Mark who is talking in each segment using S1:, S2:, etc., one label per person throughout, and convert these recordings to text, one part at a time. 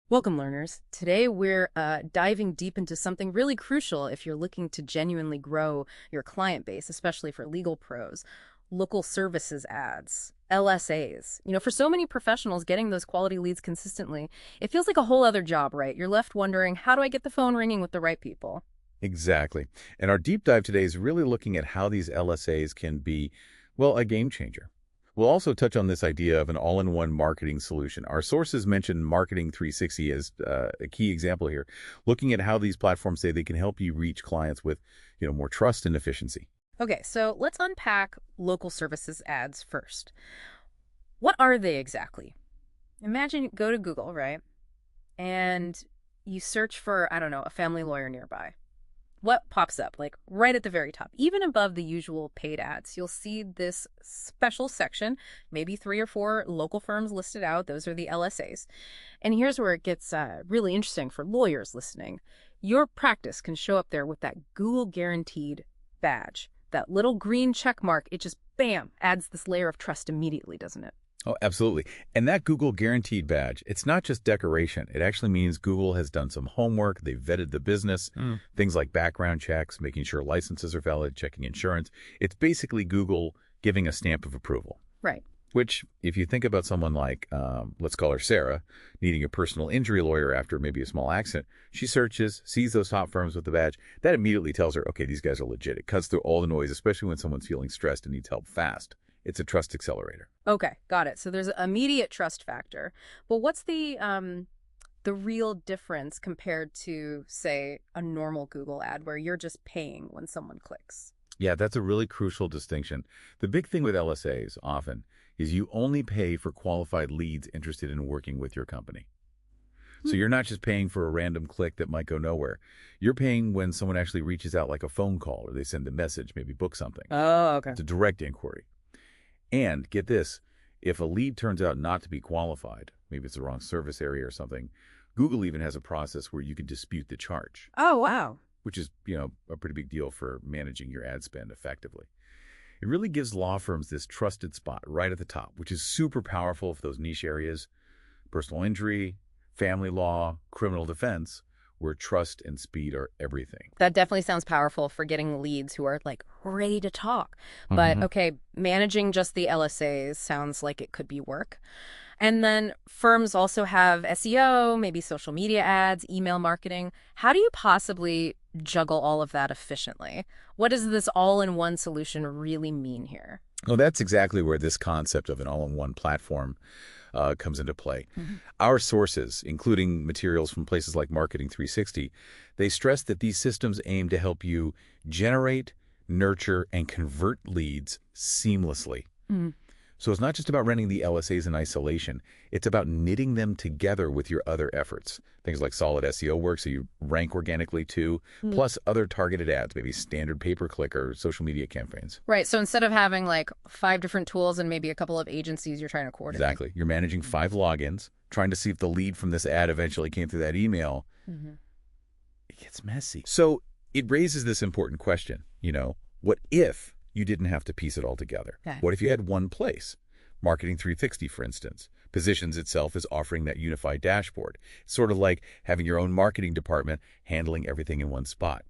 S1: Welcome, learners. Today we're diving deep into something really crucial if you're looking to genuinely grow your client base, especially for legal pros, local services ads, LSAs. For so many professionals, getting those quality leads consistently, it feels like a whole other job, right? You're left wondering, how do I get the phone ringing with the right people?
S2: Exactly. And our deep dive today is really looking at how these LSAs can be, well, a game changer. We'll also touch on this idea of an all-in-one marketing solution. Our sources mention Marketing 360 as a key example here, looking at how these platforms say they can help you reach clients with, more trust and efficiency.
S1: Okay, so let's unpack local services ads first. What are they exactly? Imagine you go to Google, right? And you search for, I don't know, a family lawyer nearby. What pops up, like right at the very top, even above the usual paid ads, you'll see this special section, maybe three or four local firms listed out. Those are the LSAs. And here's where it gets really interesting for lawyers listening. Your practice can show up there with that Google guaranteed badge, that little green check mark. It just, bam, adds this layer of trust immediately, doesn't it?
S2: Oh, absolutely. And that Google Guaranteed badge, it's not just decoration. It actually means Google has done some homework. They've vetted the business, things like background checks, making sure licenses are valid, checking insurance. It's basically Google giving a stamp of approval,
S1: Right.
S2: which if you think about someone like, let's call her Sarah, needing a personal injury lawyer after maybe a small accident, she searches, sees those top firms with the badge. That immediately tells her, okay, these guys are legit. It cuts through all the noise, especially when someone's feeling stressed and needs help fast. It's a trust accelerator.
S1: Okay, got it. So there's an immediate trust factor. But what's the real difference compared to, say, a normal Google ad where you're just paying when someone clicks?
S2: Yeah, that's a really crucial distinction. The big thing with LSAs often is you only pay for qualified leads interested in working with your company. So
S1: Hmm.
S2: you're not just paying for a random click that might go nowhere. You're paying when someone actually reaches out like a phone call or they send a message, maybe book something.
S1: Oh, okay.
S2: It's a direct inquiry. And get this, if a lead turns out not to be qualified, maybe it's the wrong service area or something, Google even has a process where you can dispute the charge,
S1: Oh, wow.
S2: which is, a pretty big deal for managing your ad spend effectively. It really gives law firms this trusted spot right at the top, which is super powerful for those niche areas, personal injury, family law, criminal defense, where trust and speed are everything.
S1: That definitely sounds powerful for getting leads who are like ready to talk. But
S2: hmm
S1: okay, managing just the LSAs sounds like it could be work. And then firms also have SEO, maybe social media ads, email marketing. How do you possibly juggle all of that efficiently? What does this all-in-one solution really mean here?
S2: Well, that's exactly where this concept of an all-in-one platform comes into play.
S1: Mhm.
S2: Our sources, including materials from places like Marketing 360, they stress that these systems aim to help you generate, nurture, and convert leads seamlessly.
S1: Mm.
S2: So it's not just about running the LSAs in isolation. It's about knitting them together with your other efforts. Things like solid SEO work, so you rank organically too,
S1: Mm.
S2: plus other targeted ads, maybe standard pay-per-click or social media campaigns.
S1: Right. So instead of having like five different tools and maybe a couple of agencies you're trying to coordinate.
S2: Exactly. You're managing 5 logins, trying to see if the lead from this ad eventually came through that email.
S1: Mhm.
S2: It gets messy. So it raises this important question, what if you didn't have to piece it all together?
S1: Okay.
S2: What if you had one place? Marketing 360, for instance, positions itself as offering that unified dashboard. It's sort of like having your own marketing department handling everything in one spot.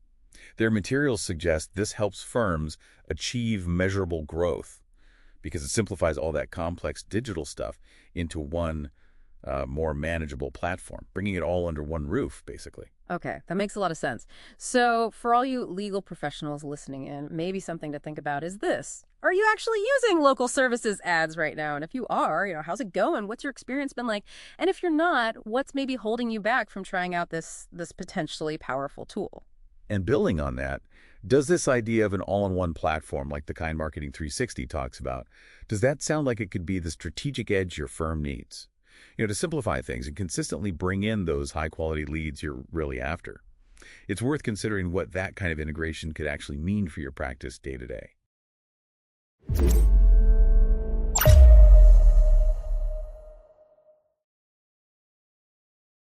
S2: Their materials suggest this helps firms achieve measurable growth because it simplifies all that complex digital stuff into one more manageable platform, bringing it all under one roof, basically.
S1: Okay, that makes a lot of sense. So, for all you legal professionals listening in, maybe something to think about is this. Are you actually using local services ads right now? And if you are, how's it going? What's your experience been like? And if you're not, what's maybe holding you back from trying out this potentially powerful tool?
S2: And building on that, does this idea of an all-in-one platform like the kind Marketing 360 talks about, does that sound like it could be the strategic edge your firm needs? To simplify things and consistently bring in those high-quality leads you're really after. It's worth considering what that kind of integration could actually mean for your practice day to day.